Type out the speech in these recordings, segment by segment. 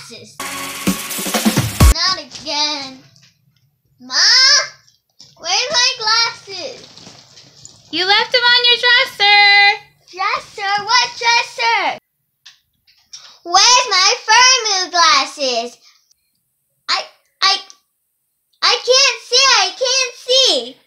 glasses. Not again. Ma? Where's my glasses? You left them on your dresser. Dresser? What dresser? Where's my Firmoo glasses? I can't see. I can't see.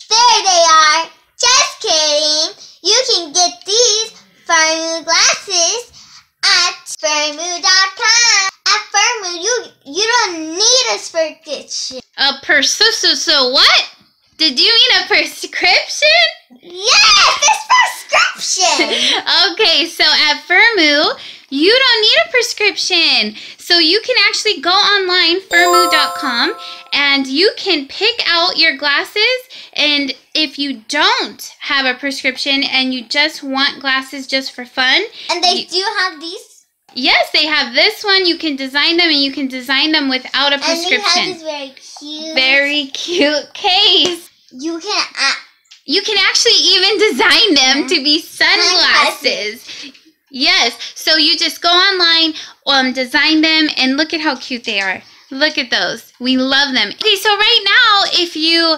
There they are. Just kidding. You can get these Firmoo glasses at Firmoo.com. At Firmoo, you don't need a prescription. So what? Did you mean a prescription? Yes, this prescription. Okay, so at Firmoo, you don't need a prescription. So you can actually go online, Firmoo.com, and you can pick out your glasses. And if you don't have a prescription and you just want glasses just for fun. And they do have these? Yes, they have this one. You can design them, and you can design them without a prescription. And they have this very cute case. You can actually even design them to be sunglasses. Yes, so you just go online, design them, and look at how cute they are. Look at those. We love them. Okay, so right now, if you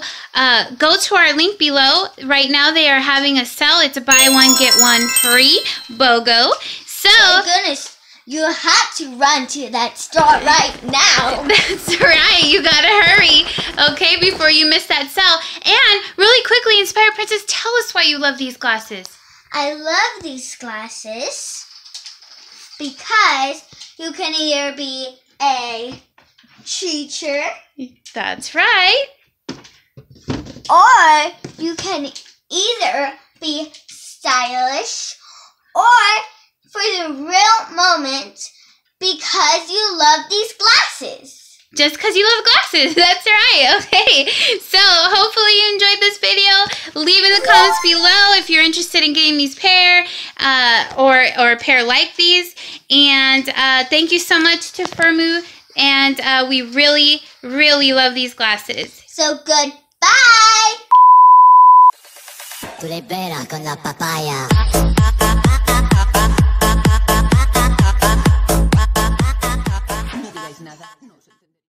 go to our link below, right now they are having a sale. It's a buy one, get one free BOGO. So, oh goodness, you have to run to that store right now. That's right. You gotta hurry, okay, before you miss that sale. And really quickly, Inspired Princess, tell us why you love these glasses. I love these glasses because you can either be a teacher. That's right. Or you can either be stylish or for the real moment because you love these glasses. Just because you love glasses. That's right. Okay. So hopefully you enjoyed this video. Leave in the comments below if you're interested in getting these pair or a pair like these. And thank you so much to Firmoo. And we really, really love these glasses. So goodbye. Tu le bella con la papaya.